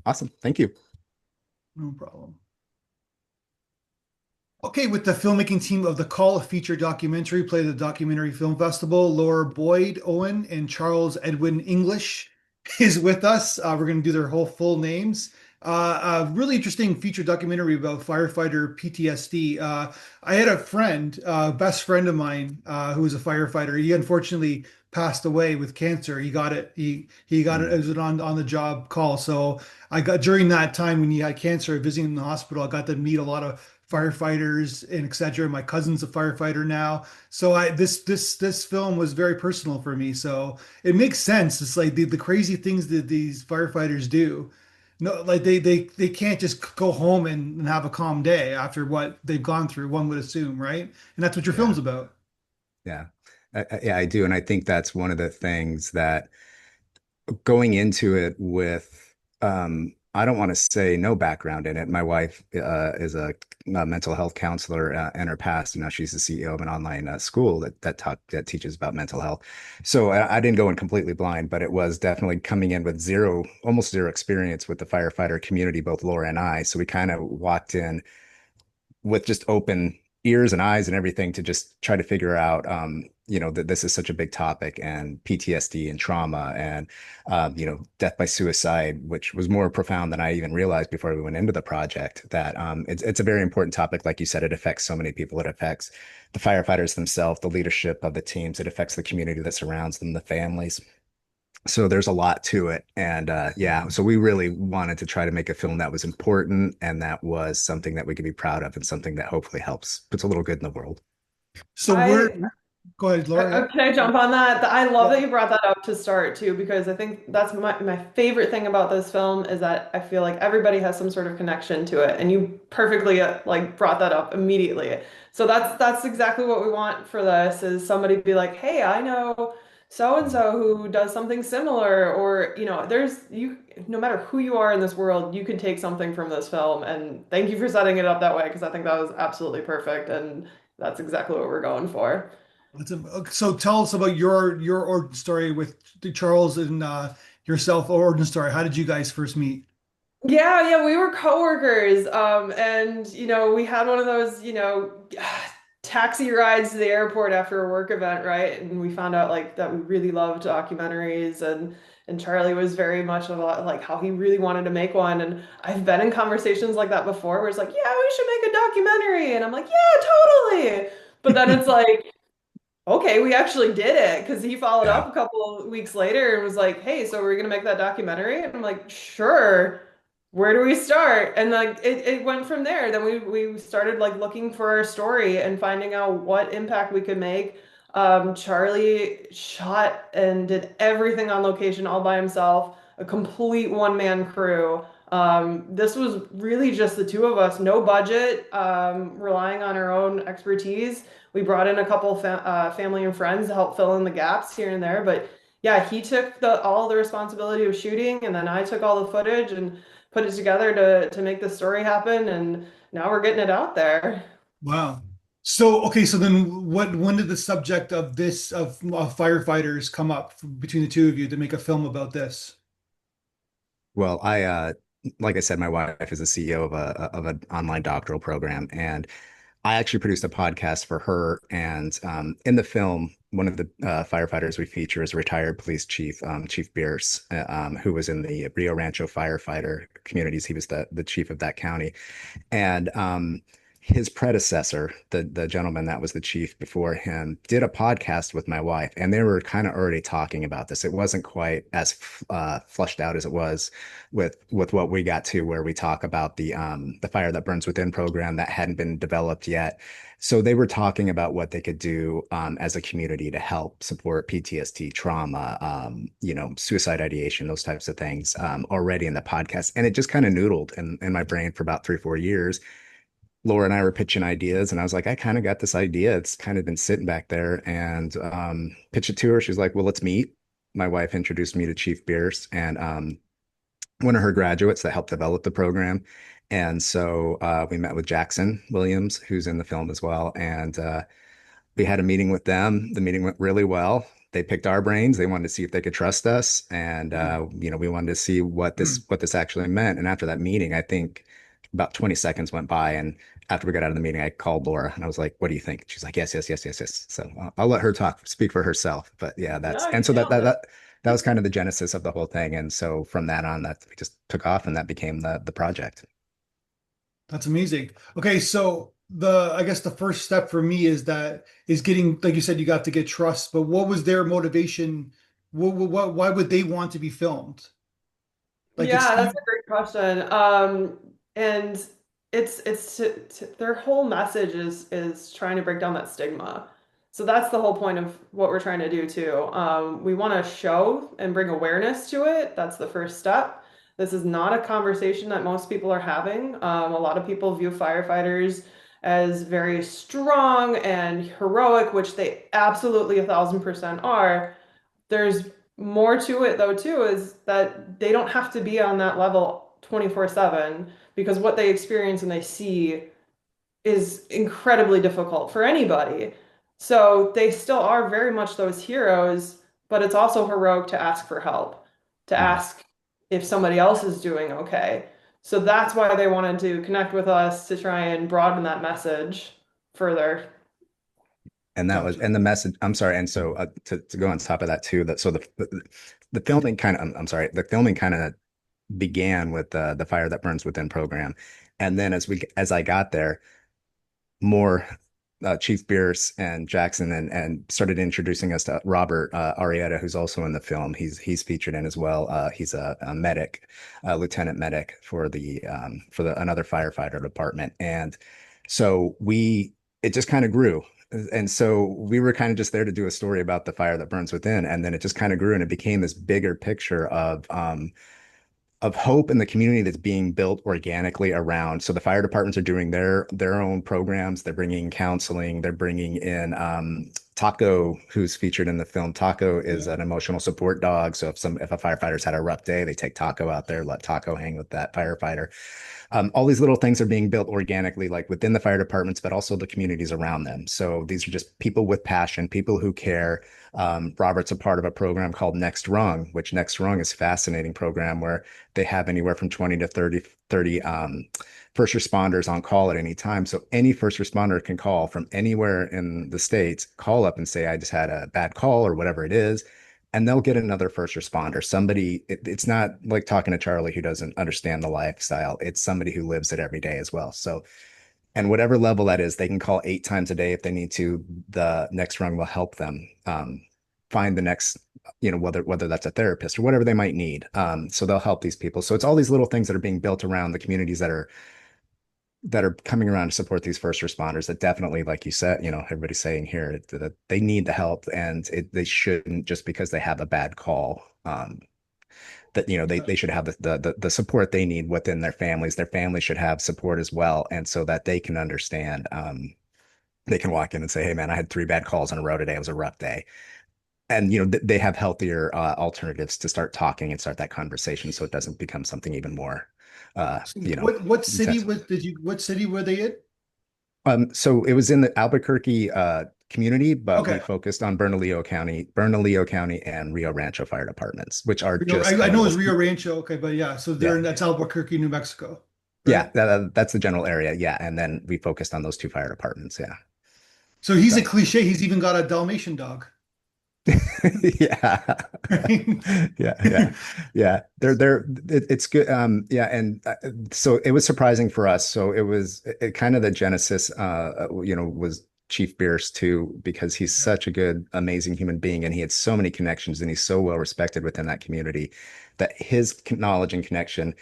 Awesome. Thank you. No problem. Okay, with the filmmaking team of The Call, a feature documentary played at the Documentary Film Festival, Laura Boyd Owen and Charles Edwin English is with us. We're going to do their whole full names. A really interesting feature documentary about firefighter PTSD. I had a friend, best friend of mine, who was a firefighter. He unfortunately passed away with cancer. He got it. He got it. It Mm. was an on the job call. So I got during that time when he had cancer, visiting in the hospital, I got to meet a lot of firefighters and etc. My cousin's a firefighter now, so I this film was very personal for me. So it makes sense. It's like the crazy things that these firefighters do. No, like they can't just go home and have a calm day after what they've gone through. One would assume, right? And that's what your Yeah. film's about. Yeah. Yeah, I do. And I think that's one of the things that going into it with, I don't want to say no background in it. My wife is a mental health counselor in her past, and now she's the CEO of an online school that teaches about mental health. So I didn't go in completely blind, but it was definitely coming in with almost zero experience with the firefighter community, both Laura and I. So we kind of walked in with just open ears and eyes and everything to just try to figure out, that this is such a big topic and PTSD and trauma and, death by suicide, which was more profound than I even realized before we went into the project. That it's a very important topic. Like you said, it affects so many people. It affects the firefighters themselves, the leadership of the teams. It affects the community that surrounds them, the families. So there's a lot to it. And yeah, so we really wanted to try to make a film that was important and that was something that we could be proud of and something that hopefully helps, puts a little good in the world. So we're I go ahead, Laura. Yeah. Can I jump on that? I love Yeah. that you brought that up to start too, because I think that's my favorite thing about this film is that I feel like everybody has some sort of connection to it, and you perfectly like brought that up immediately. So that's exactly what we want for this is somebody be like, hey, I know so and so who does something similar, or there's you. No matter who you are in this world, you can take something from this film, and thank you for setting it up that way because I think that was absolutely perfect, and that's exactly what we're going for. So tell us about your origin story with Charles and yourself origin story. How did you guys first meet? Yeah, we were coworkers. And we had one of those, taxi rides to the airport after a work event, right? And we found out like that we really loved documentaries and Charlie was very much of like how he really wanted to make one. And I've been in conversations like that before where it's like, yeah, we should make a documentary. And I'm like, yeah, totally. But then it's like, okay, we actually did it because he followed Yeah. up a couple of weeks later and was like, "Hey, so we're gonna make that documentary?" And I'm like, "Sure. Where do we start?" And like it went from there. Then we started like looking for our story and finding out what impact we could make. Charlie shot and did everything on location all by himself, a complete one-man crew. This was really just the two of us, no budget, relying on our own expertise. We brought in a couple family and friends to help fill in the gaps here and there, but yeah, he took the all the responsibility of shooting, and then I took all the footage and put it together to make the story happen, and now we're getting it out there. Wow. So okay, so then when did the subject of this of firefighters come up between the two of you to make a film about this? Well, like I said, my wife is the CEO of an online doctoral program, and I actually produced a podcast for her. And in the film, one of the firefighters we feature is a retired police chief, Chief Bierce, who was in the Rio Rancho firefighter communities. He was the chief of that county. And his predecessor, the gentleman that was the chief before him, did a podcast with my wife, and they were kind of already talking about this. It wasn't quite as flushed out as it was with what we got to, where we talk about the Fire That Burns Within program that hadn't been developed yet. So they were talking about what they could do as a community to help support PTSD, trauma, suicide ideation, those types of things already in the podcast. And it just kind of noodled in my brain for about 3 or 4 years. Laura and I were pitching ideas, and I was like, I kind of got this idea. It's kind of been sitting back there, and pitch it to her. She's like, well, let's meet. My wife introduced me to Chief Bierce and one of her graduates that helped develop the program. And so we met with Jackson Williams, who's in the film as well. And we had a meeting with them. The meeting went really well. they picked our brains. They wanted to see if they could trust us, and we wanted to see what this actually meant. And after that meeting, I think about 20 seconds went by, and after we got out of the meeting, I called Laura and I was like, "What do you think?" She's like, "Yes, yes, yes, yes, yes." So I'll let her speak for herself. But yeah, No, and you so nailed it. that was kind of the genesis of the whole thing. And so from that on, that we just took off, and that became the project. That's amazing. Okay, so I guess the first step for me is getting, like you said, you got to get trust, but what was their motivation? Why would they want to be filmed? Like it's Yeah, that's you, a great question. And their whole message is trying to break down that stigma. So that's the whole point of what we're trying to do too. We want to show and bring awareness to it. That's the first step. This is not a conversation that most people are having. A lot of people view firefighters as very strong and heroic, which they absolutely 1,000% are. There's more to it though too, is that they don't have to be on that level 24/7 because what they experience and they see is incredibly difficult for anybody. So they still are very much those heroes, but it's also heroic to ask for help, to Mhm. ask if somebody else is doing okay. So that's why they wanted to connect with us to try and broaden that message further. And that was gotcha. and the message. I'm sorry. And so to go on top of that too, that so the filming kind of I'm sorry, the filming kind of began with the Fire That Burns Within program, and then as I got there, more Chief Bierce and Jackson and started introducing us to Robert Arrieta, who's also in the film. He's featured in as well. He's a medic, a lieutenant medic for the another firefighter department, and so we it just kind of grew. And so we were kind of just there to do a story about the fire that burns within, and then it just kind of grew, and it became this bigger picture of hope in the community that's being built organically around. So the fire departments are doing their own programs. They're bringing counseling. They're bringing in Taco, who's featured in the film. Taco is Yeah. an emotional support dog. So if a firefighter's had a rough day, they take Taco out there, let Taco hang with that firefighter. All these little things are being built organically, like within the fire departments, but also the communities around them. So these are just people with passion, people who care. Robert's a part of a program called Next Rung, which Next Rung is a fascinating program where they have anywhere from 20 to 30 first responders on call at any time. So any first responder can call from anywhere in the States, call up and say, I just had a bad call or whatever it is. And they'll get another first responder. It's not like talking to Charlie who doesn't understand the lifestyle. It's somebody who lives it every day as well. So, and whatever level that is, they can call 8 times a day if they need to. The Next Rung will help them find the next, whether that's a therapist or whatever they might need. So they'll help these people. So it's all these little things that are being built around the communities that are coming around to support these first responders that definitely, like you said, everybody's saying here that they need the help, and they shouldn't just because they have a bad call. That they should have the support they need within their families. Their families should have support as well, and so that they can understand. They can walk in and say, "Hey, man, I had 3 bad calls in a row today. It was a rough day." And they have healthier alternatives to start talking and start that conversation, so it doesn't become something even more, uh, So you know, intense. what city were they in? So it was in the Albuquerque community, but we Okay. focused on Bernalillo County, and Rio Rancho fire departments, which are Rio, just I kind of know it's Rio Rancho. Okay, but yeah, so yeah, that's Albuquerque, New Mexico, yeah, right? that's the general area. Yeah, and then we focused on those 2 fire departments. Yeah, So he's a so cliche. He's even got a Dalmatian dog. yeah, Right? yeah. It's good. Yeah, and so it was surprising for us. So it kind of the genesis. Was Chief Bierce too, because he's such a good, amazing human being, and he had so many connections, and he's so well respected within that community that his knowledge and connection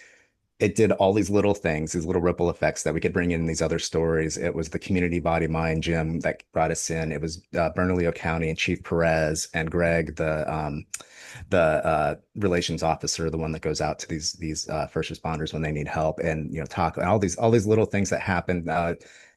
it did all these little things, these little ripple effects that we could bring in these other stories. It was the community body mind gym that brought us in. It was Bernalillo County and Chief Perez and Greg, the relations officer, the one that goes out to these first responders when they need help, and talk all these little things that happen.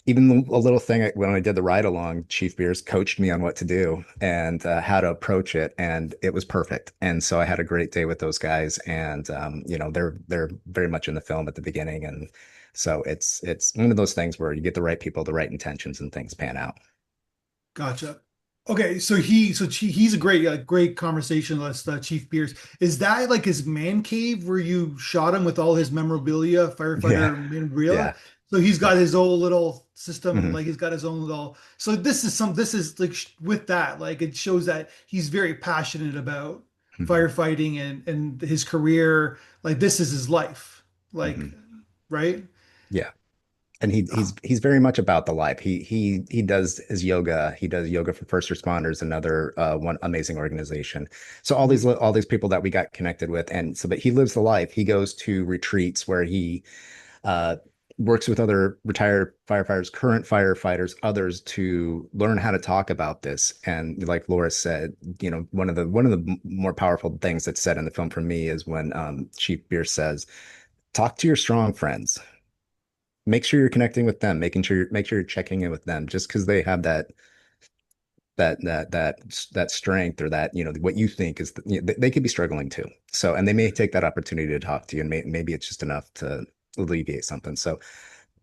Even a little thing when I did the ride along, Chief Beers coached me on what to do and how to approach it, and it was perfect. And so I had a great day with those guys, and they're very much in the film at the beginning, and so it's one of those things where you get the right people, the right intentions, and things pan out. Gotcha. Okay, he's a great conversationalist, Chief Pierce. Is that like his man cave where you shot him with all his memorabilia, Yeah. firefighter memorabilia? Yeah. So he's Yeah. got his own little system, Hmm. like he's got his own little. So this is like with that, like it shows that he's very passionate about Hmm. firefighting and his career. Like this is his life, like Hmm. right? Yeah. And he's very much about the life. He does his yoga. He does yoga for first responders, another one amazing organization. So Mhm. all these people that we got connected with, and so but he lives the life. He goes to retreats where he uh, works with other retired firefighters, current firefighters, others to learn how to talk about this. And like Laura said, you know, one of the more powerful things that's said in the film for me is when Chief Beer says, "Talk to your strong friends. Make sure you're connecting with them, make sure you're checking in with them. Just because they have that strength or that you know what you think is you know, they could be struggling too. So and they may take that opportunity to talk to you, and maybe it's just enough to alleviate something. So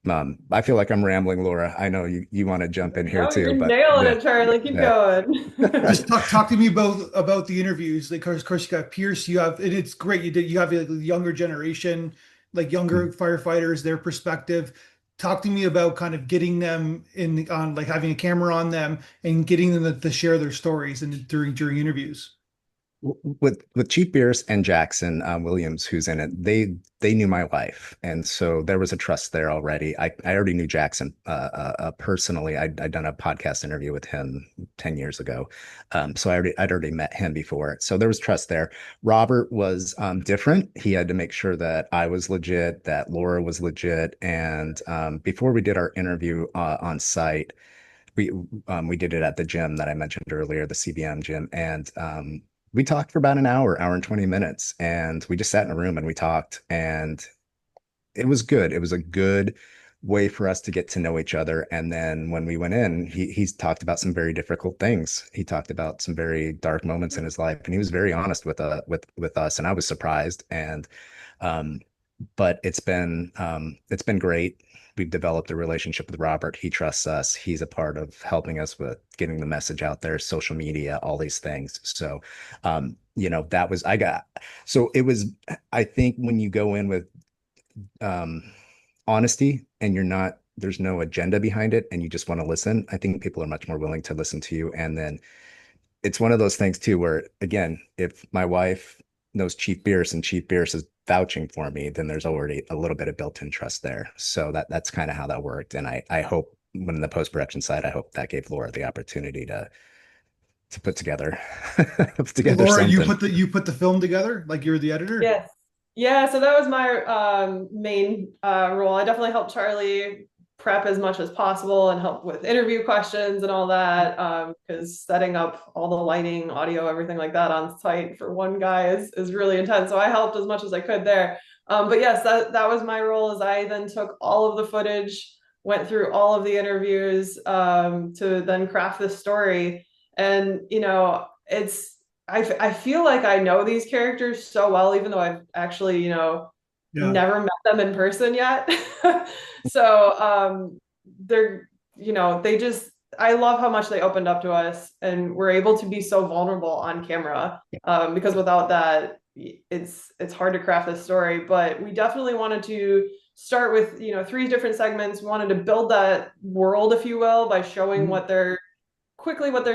I feel like I'm rambling, Laura. I know you want to jump in here No, too, you're but nailing yeah, it, Charlie. Keep yeah. going. Just talk to me about the interviews. Like, of course, you got Pierce. You have, and it's great. You have like, the younger generation, like younger firefighters, their perspective. Talk to me about kind of getting them in on like having a camera on them and getting them to share their stories and during interviews. With Chief Bierce and Jackson Williams, who's in it, they knew my life, and so there was a trust there already. I already knew Jackson personally. I'd done a podcast interview with him 10 years ago, so I'd already met him before, so there was trust there. Robert was different. He had to make sure that I was legit, that Laura was legit, and before we did our interview on site we we did it at the gym that I mentioned earlier, the CBM gym, and we talked for about an hour and 20 minutes, and we just sat in a room and we talked, and it was good. It was a good way for us to get to know each other. And then when we went in, he's talked about some very difficult things. He talked about some very dark moments in his life, and he was very honest with us, and I was surprised. And um, but it's been great. We've developed a relationship with Robert. He trusts us. He's a part of helping us with getting the message out there, social media, all these things. So, you know, that was I got. So it was. I think when you go in with um, honesty and you're not, there's no agenda behind it, and you just want to listen. I think people are much more willing to listen to you. And then it's one of those things too, where again, if my wife knows Chief Bierce and Chief Bierce is vouching for me, then there's already a little bit of built-in trust there. So that's kind of how that worked. And I hope when the post-production side, I hope that gave Laura the opportunity to put together put So together Laura, something. you put the film together, like you're the editor. Yes. Yeah, so that was my main role. I definitely helped Charlie prep as much as possible and help with interview questions and all that. Because setting up all the lighting, audio, everything like that on site for one guy is really intense. So I helped as much as I could there. But yes, that was my role. As I then took all of the footage, went through all of the interviews to then craft this story. And you know, I feel like I know these characters so well, even though I've actually, you know, Yeah, never met them in person yet. So they're, you know, they just, I love how much they opened up to us and we're able to be so vulnerable on camera. Because without that, it's hard to craft this story. But we definitely wanted to start with, you know, three different segments. We wanted to build that world, if you will, by showing Mhm. what their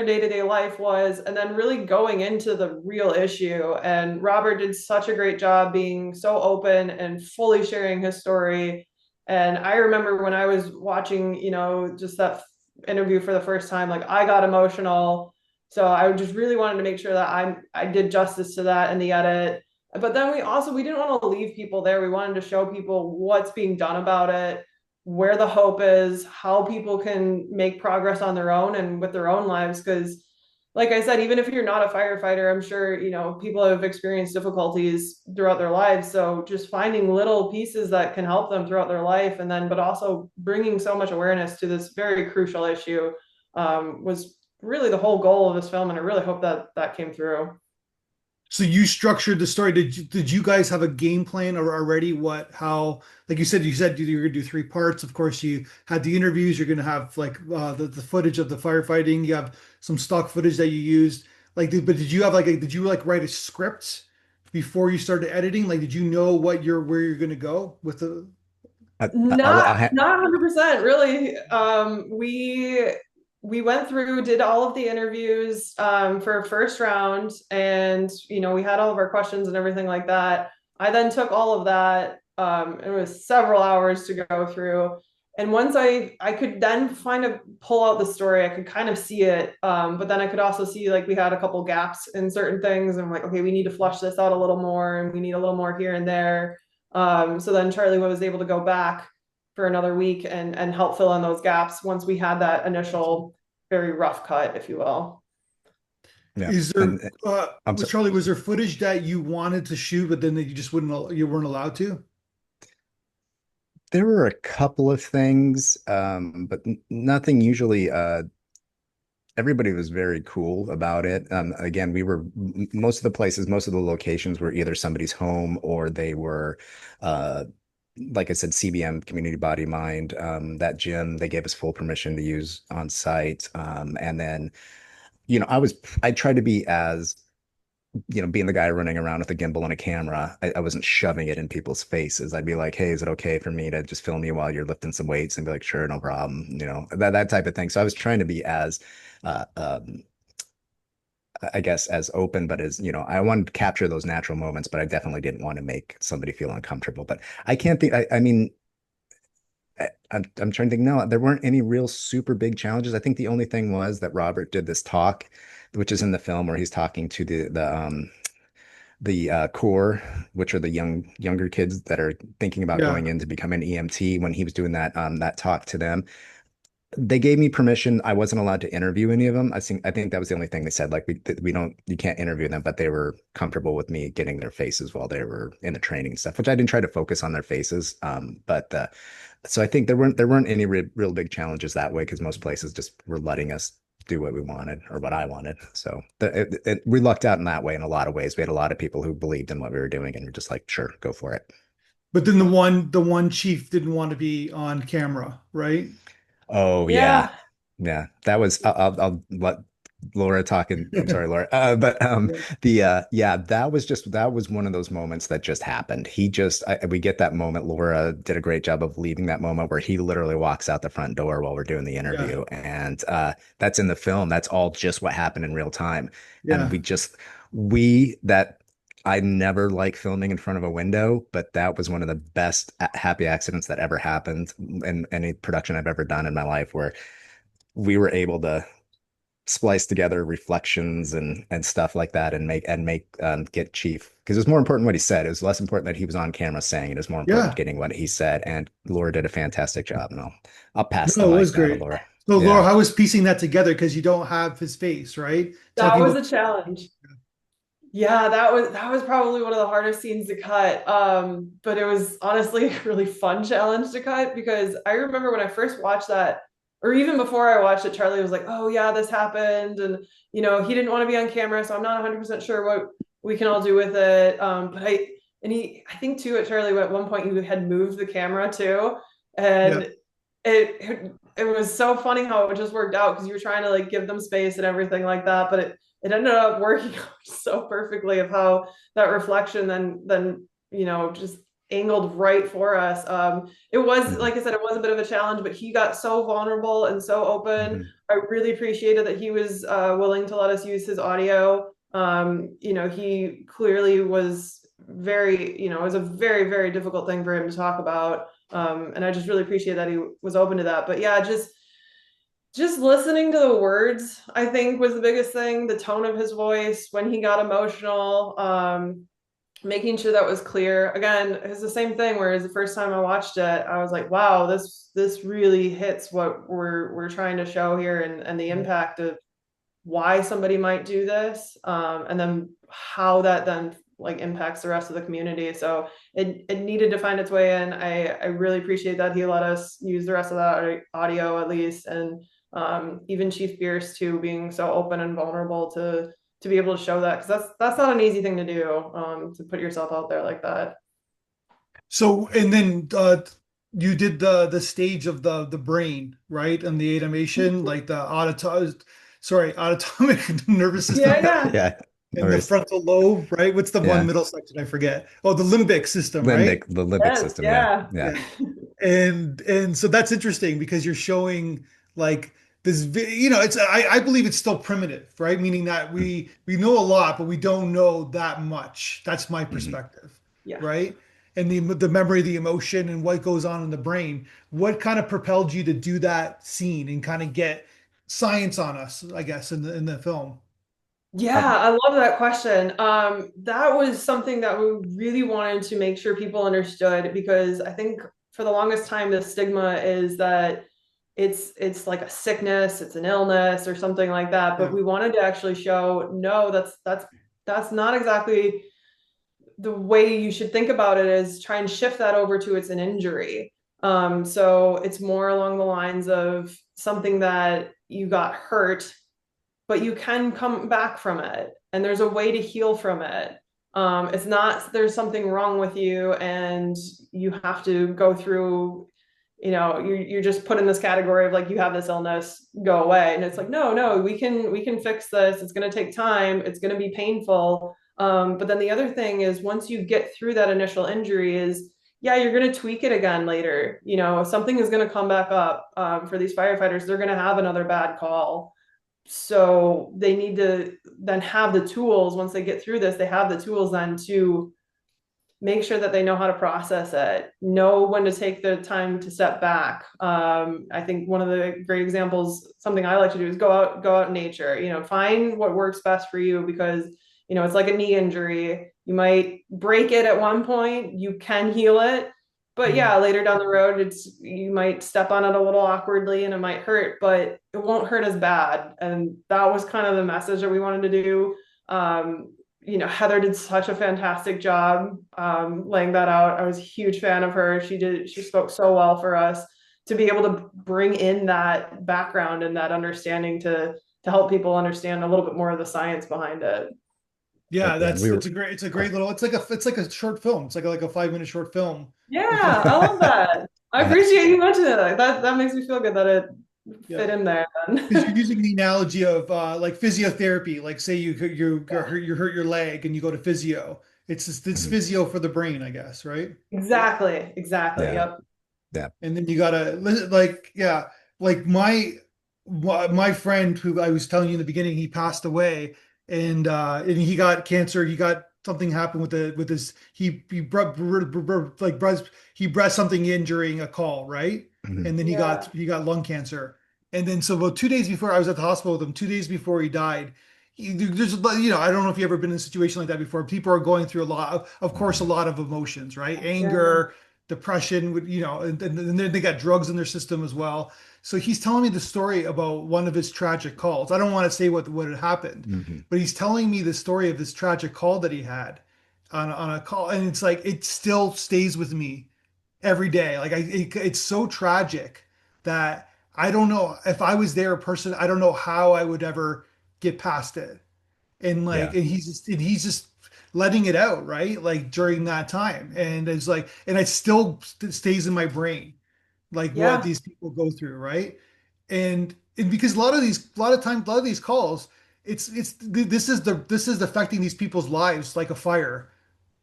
day-to-day life was and then really going into the real issue. And Robert did such a great job being so open and fully sharing his story. And I remember when I was watching, you know, just that interview for the first time, like I got emotional. So I just really wanted to make sure that I did justice to that in the edit. But then we didn't want to leave people there. We wanted to show people what's being done about it, where the hope is, how people can make progress on their own and with their own lives. Because, like I said, even if you're not a firefighter, I'm sure, you know, people have experienced difficulties throughout their lives. So just finding little pieces that can help them throughout their life, and then, but also bringing so much awareness to this very crucial issue was really the whole goal of this film. And I really hope that that came through. So you structured the story. Did you guys have a game plan or already what how like you said you were gonna do three parts. Of course, you had the interviews. You're gonna have like the footage of the firefighting. You have some stock footage that you used. But did you have did you like write a script before you started editing? Like, did you know where you're gonna go with the? Not 100% really. We went through, did all of the interviews for first round, and we had all of our questions and everything like that. I then took all of that. It was several hours to go through. And once I could then pull out the story, I could kind of see it. But then I could also see like we had a couple gaps in certain things. And I'm like, okay, we need to flush this out a little more, and we need a little more here and there. So then Charlie was able to go back for another week and help fill in those gaps once we had that initial very rough cut, if you will. Yeah. Is there And I'm was so, Charlie, was there footage that you wanted to shoot, but then that you just you weren't allowed to? there were a couple of things, but nothing usually. Everybody was very cool about it. Again, most of the places, most of the locations were either somebody's home or they were, uh, like I said, CBM, Community Body Mind. That gym, they gave us full permission to use on site. And then, I tried to be as being the guy running around with a gimbal and a camera, I wasn't shoving it in people's faces. I'd be like, "Hey, is it okay for me to just film you while you're lifting some weights?" And be like, "Sure, no problem." That type of thing. So I was trying to be as, uh, um, I guess, as open, but as I wanted to capture those natural moments, but I definitely didn't want to make somebody feel uncomfortable. But I can't think. I mean, I'm trying to think. No, there weren't any real super big challenges. I think the only thing was that Robert did this talk, which is in the film where he's talking to the core, which are the younger kids that are thinking about going Yeah, in to become an EMT. When he was doing that talk to them, they gave me permission. I wasn't allowed to interview any of them. I think that was the only thing they said. Like we don't you can't interview them, but they were comfortable with me getting their faces while they were in the training and stuff, which I didn't try to focus on their faces. But so I think there weren't any real big challenges that way because most places just were letting us do what we wanted or what I wanted. So we lucked out in that way in a lot of ways. We had a lot of people who believed in what we were doing and were just like, sure, go for it. but then the one chief didn't want to be on camera, right? Oh yeah, Yeah. yeah. That was. I'll let Laura talk. And I'm sorry, Laura. But Yeah, the yeah, that was one of those moments that just happened. We get that moment. Laura did a great job of leaving that moment where he literally walks out the front door while we're doing the yeah, interview, and that's in the film. That's all just what happened in real time, and yeah. we that. I never like filming in front of a window, but that was one of the best happy accidents that ever happened in any production I've ever done in my life, where we were able to splice together reflections and stuff like that and make get Chief, because it's more important what he said. It was less important that he was on camera saying it. It was more important Yeah. getting what he said. And Laura did a fantastic job. And I'll pass the No, it was mic now to great. Laura. So Laura, Yeah. how was piecing that together? Because you don't have his face, right? That Talking was about a challenge. Yeah, that was probably one of the hardest scenes to cut. But it was honestly a really fun challenge to cut because I remember when I first watched that, or even before I watched it, Charlie was like, "Oh yeah, this happened," and he didn't want to be on camera, so I'm not 100% sure what we can all do with it. But I think too at Charlie at one point he had moved the camera too, yeah, and it was so funny how it just worked out because you were trying to like give them space and everything like that, but it ended up working out so perfectly of how that reflection then just angled right for us. It was Mhm. like I said, it was a bit of a challenge, but he got so vulnerable and so open. Mhm. I really appreciated that he was willing to let us use his audio. He clearly was it was a very, very difficult thing for him to talk about. And I just really appreciate that he was open to that. But yeah, just listening to the words, I think was the biggest thing, the tone of his voice when he got emotional, making sure that was clear. Again, it's the same thing, whereas the first time I watched it, I was like, wow, this really hits what we're trying to show here and the impact of why somebody might do this, and then how that then like impacts the rest of the community. So it needed to find its way in. I really appreciate that he let us use the rest of that audio at least, and even Chief Bierce too being so open and vulnerable to be able to show that, because that's not an easy thing to do, to put yourself out there like that. So, and then you did the stage of the brain, right? And the animation, like the autonomic nervous Yeah, system yeah. Yeah. and Or the is, frontal lobe, right? What's the one yeah. middle section? I forget. Oh, the limbic system, right? The limbic Yes, system. Yeah. yeah. Yeah. Yeah. And so that's interesting because you're showing like this, it's I believe it's still primitive, right? Meaning that we know a lot, but we don't know that much. That's my Mm-hmm. perspective, Yeah. right? And the memory, the emotion, and what goes on in the brain. What kind of propelled you to do that scene and kind of get science on us, I guess, in the film? Yeah, I love that question. That was something that we really wanted to make sure people understood, because I think for the longest time the stigma is that it's like a sickness, it's an illness or something like that. But Yeah. we wanted to actually show, no, that's not exactly the way you should think about it. Is try and shift that over to it's an injury. So it's more along the lines of something that you got hurt, but you can come back from it, and there's a way to heal from it. It's not there's something wrong with you and you have to go through, you're just put in this category of like, you have this illness, go away. And it's like, no, no, we can fix this. It's going to take time, it's going to be painful. But then the other thing is, once you get through that initial injury, is yeah, you're going to tweak it again later. Something is going to come back up. For these firefighters, they're going to have another bad call, so they need to then have the tools. Once they get through this, they have the tools then to make sure that they know how to process it, know when to take the time to step back. I think one of the great examples, something I like to do, is go out in nature, find what works best for you, because it's like a knee injury. You might break it at one point, you can heal it, but yeah, Mhm. later down the road, you might step on it a little awkwardly and it might hurt, but it won't hurt as bad. And that was kind of the message that we wanted to do. Heather did such a fantastic job, laying that out. I was a huge fan of her. She spoke so well for us to be able to bring in that background and that understanding to help people understand a little bit more of the science behind it. Yeah, Yeah. And we were, it's a great little, it's like a short film. It's like a 5 minute short film. If you Yeah, I love that. I uh, appreciate you mentioning that. That makes me feel good that it yeah. fit in there Because then. you're using the analogy of like physiotherapy, like say you hurt your leg and you go to physio. It's mhm. physio for the brain, I guess, right? Exactly, exactly. Yeah. Yep. Yeah. And then you gotta like yeah, like my friend who I was telling you in the beginning, he passed away and he got cancer. He got something happened with his he like he breast something injuring a call, right? Mhm. And then Yeah. he got lung cancer. And then so about 2 days before I was at the hospital with him, 2 days before he died, there's I don't know if you've ever been in a situation like that before. People are going through a lot of course, a Mhm. lot of emotions, right? Yeah. Anger, depression, and then they got drugs in their system as well. So he's telling me the story about one of his tragic calls. I don't want to say what had happened, Mhm. but he's telling me the story of this tragic call that he had on a call, and it's like it still stays with me every day. Like it's so tragic that I don't know if I was there a person. I don't know how I would ever get past it. Yeah. And he's just letting it out, right? Like during that time, and it's like, and it still stays in my brain, like what Yeah. these people go through, right? And because a lot of times, a lot of these calls, this is affecting these people's lives like a fire.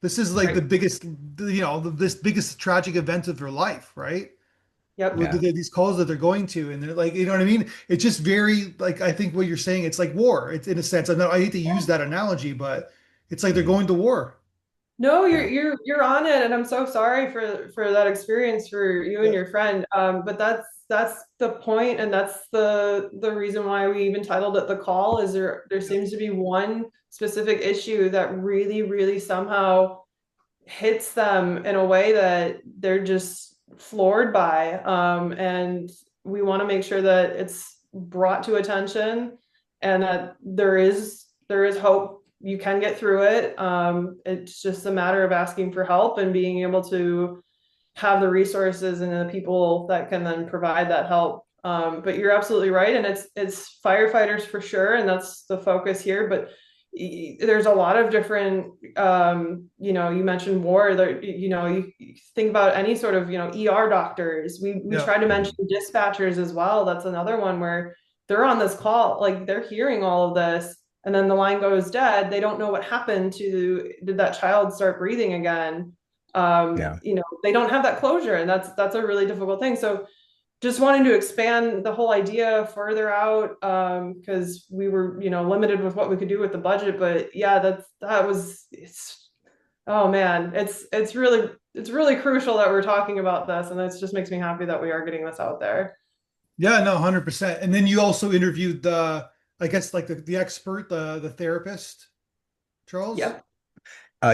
This is like Right. the biggest, this biggest tragic event of their life, right? Yep. With Yeah. these calls that they're going to, and they're like, you know what I mean? It's just very like I think what you're saying. It's like war. It's in a sense. I hate to use that analogy, but it's like they're Mhm. going to war. No, you're Yeah. you're on it, and I'm so sorry for that experience for you and Yeah, your friend. But that's the point, and that's the reason why we even titled it The Call. Is there yeah, seems to be one specific issue that really, really somehow hits them in a way that they're just floored by. And we want to make sure that it's brought to attention and that there is hope. You can get through it. It's just a matter of asking for help and being able to have the resources and the people that can then provide that help. But you're absolutely right, and it's firefighters for sure, and that's the focus here. But there's a lot of different, you mentioned war there, you think about any sort of, ER doctors. We Yeah. try to mention Mhm. dispatchers as well. That's another one where they're on this call, like they're hearing all of this, and then the line goes dead. They don't know what happened to, did that child start breathing again? Yeah. They don't have that closure, and that's a really difficult thing. So just wanting to expand the whole idea further out, because we were, limited with what we could do with the budget. But yeah, it's, oh man, it's really crucial that we're talking about this, and it just makes me happy that we are getting this out there. Yeah, no, 100%. And then you also interviewed I guess like the expert, the therapist, Charles. Yep.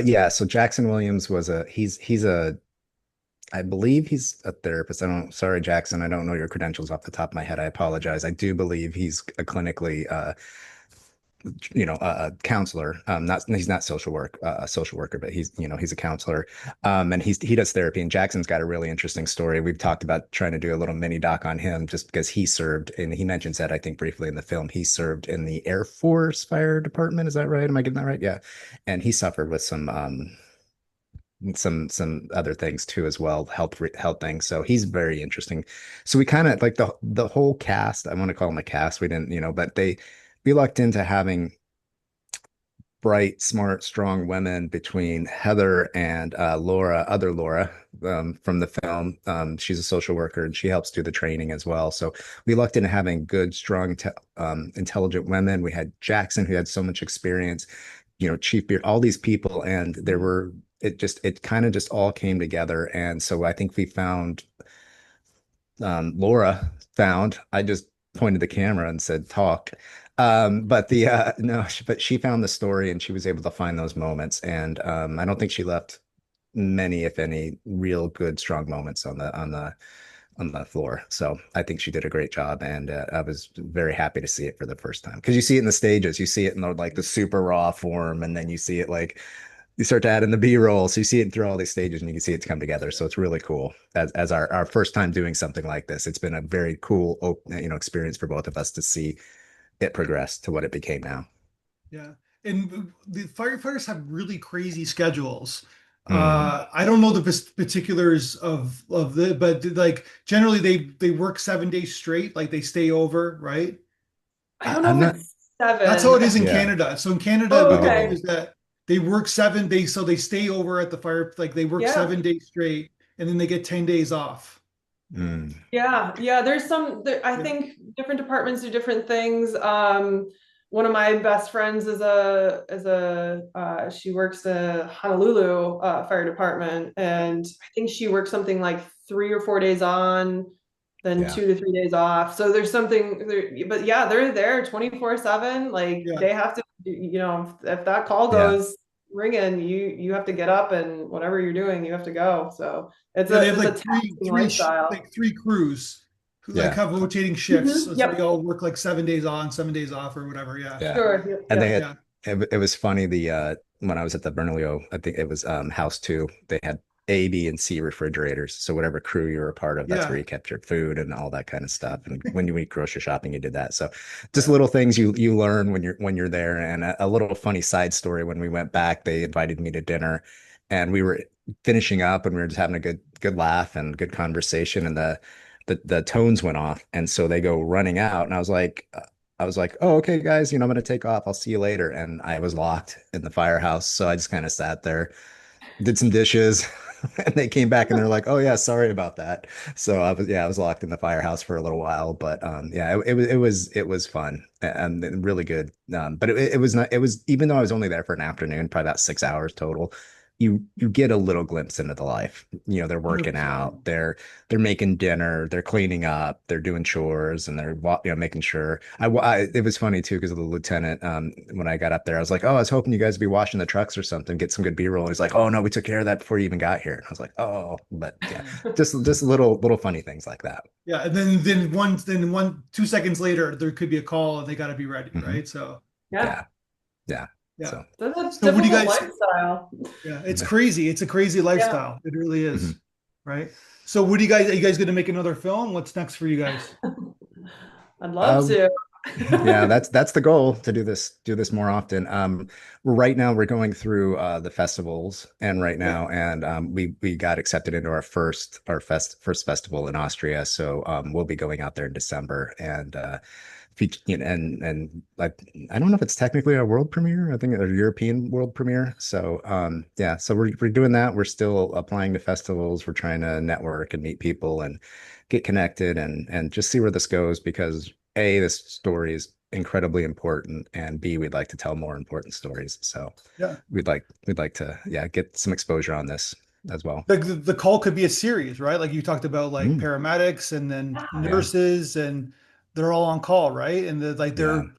Yeah, so Jackson Williams was he's a I believe he's a therapist. Sorry, Jackson, I don't know your credentials off the top of my head. I apologize. I do believe he's a clinically a counselor. Not he's not a social worker, but he's a counselor. And he does therapy. And Jackson's got a really interesting story. We've talked about trying to do a little mini doc on him just because he served, and he mentions that I think briefly in the film. He served in the Air Force Fire Department. Is that right? Am I getting that right? Yeah. And he suffered with some other things too as well, health things. So he's very interesting. So we kind of like the whole cast. I want to call them a cast. We didn't, but we lucked into having bright, smart, strong women between Heather and other Laura from the film. She's a social worker and she helps do the training as well. So we lucked into having good, strong, intelligent women. We had Jackson, who had so much experience, Chief Beard, all these people, and it kind of just all came together. And so I think we found Laura found, I just pointed the camera and said, talk. But no, but she found the story and she was able to find those moments. And I don't think she left many, if any, real good, strong moments on the floor. So I think she did a great job, and I was very happy to see it for the first time because you see it in the stages, you see it in the super raw form, and then you see it you start to add in the B-roll, so you see it through all these stages, and you can see it come together. So it's really cool as our first time doing something like this. It's been a very cool, experience for both of us to see it progress to what it became now. Yeah. And the firefighters have really crazy schedules. Mm. I don't know the particulars of but like generally they work 7 days straight, like they stay over, right? I don't I'm know if not. it's That's how seven. it is in Yeah. Canada. So in Canada, Oh, what they do okay. Oh. is that they work 7 days, so they stay over at the fire, like they work Yeah. 7 days straight, and then they get 10 days off. Mm. Yeah, I Yeah. think different departments do different things. One of my best friends she works the Honolulu Fire Department, and I think she works something like 3 or 4 days on, then Yeah. 2 to 3 days off. So there's something there, but yeah, they're there 24/7. Like Yeah. they have to, if that call Yeah. goes ringing, you have to get up, and whatever you're doing, you have to go. So it's Yeah, they have a like taxing lifestyle. like three crews who like Yeah. have rotating shifts. Mhm. So they Yep. all work like 7 days on, 7 days off, or whatever. Yeah. Yeah. Sure. Yep. And they Yep. had Yeah. it was funny when I was at the Bernalillo, I think it was house two, they had A, B, and C refrigerators. So whatever crew you were a part of, that's where Yeah. you kept your food and all that kind of stuff. And when you went grocery shopping, you did that. So just Yeah. little things you learn when you're there. And a little funny side story, when we went back, they invited me to dinner and we were finishing up and we were just having a good laugh and good conversation, and the tones went off. And so they go running out, and I was like, oh, okay, guys, I'm going to take off. I'll see you later. And I was locked in the firehouse. So I just kind of sat there, did some dishes, and they came back and they're like, oh, yeah, sorry about that. So I was locked in the firehouse for a little while. But yeah, it was fun and really good. But it was not, it was, even though I was only there for an afternoon, probably about 6 hours total. You get a little glimpse into the life. They're working 100%. out, they're making dinner, they're cleaning up, they're doing chores, and they're making sure. It was funny too because of the lieutenant. When I got up there, I was like, "Oh, I was hoping you guys would be washing the trucks or something, get some good B-roll." And he's like, "Oh no, we took care of that before you even got here." And I was like, "Oh," but yeah, just little funny things like that. Yeah. And then 2 seconds later, there could be a call and they got to be ready, Hmm. right? So Yeah. Yeah, yeah. yeah. So. That's a So what do you difficult guys? lifestyle. Yeah, it's crazy. It's a crazy Yeah. lifestyle. It really Mhm. is, right? So what do you guys? Are you guys going to make another film? What's next for you guys? I'd love Uh, to. Yeah, that's the goal, to do this more often. Right now we're going through the festivals, and right Yeah. now, and we got accepted into our first festival in Austria, so we'll be going out there in December, and and like, I don't know if it's technically a world premiere. I think a European world premiere. So yeah, so we're doing that. We're still applying to festivals. We're trying to network and meet people and get connected, and just see where this goes, because A, this story is incredibly important, and B, we'd like to tell more important stories. So Yeah. we'd like to, yeah, get some exposure on this as well. The call could be a series, right? Like you talked about, like Mm, paramedics and then yeah, nurses, and they're all on call, right? And yeah.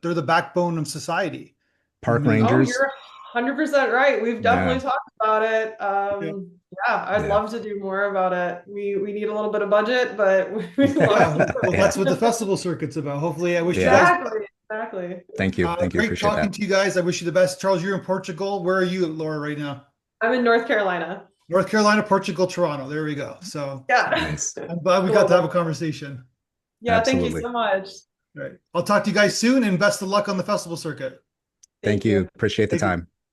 they're the backbone of society. I Park mean, Oh, rangers. you're 100% right. We've definitely Yeah, talked about it. yeah. Yeah, I'd yeah. love to do more about it. We need a little bit of budget, but we love Yeah, to. well, Yeah, that's what the festival circuit's about. Hopefully, I wish you yeah. guys Exactly, exactly. Thank you. Thank you. great Appreciate talking that. to you guys. I wish you the best. Charles, you're in Portugal. Where are you, Laura, right now? I'm in North Carolina. North Carolina, Portugal, Toronto. There we go. So Yeah. Nice. I'm glad we got to have a Global. conversation. Yeah, thank you Absolutely. so much. All right. I'll talk to you guys soon, and best of luck on the festival circuit. Thank Thank you. you. Appreciate the Take it. time.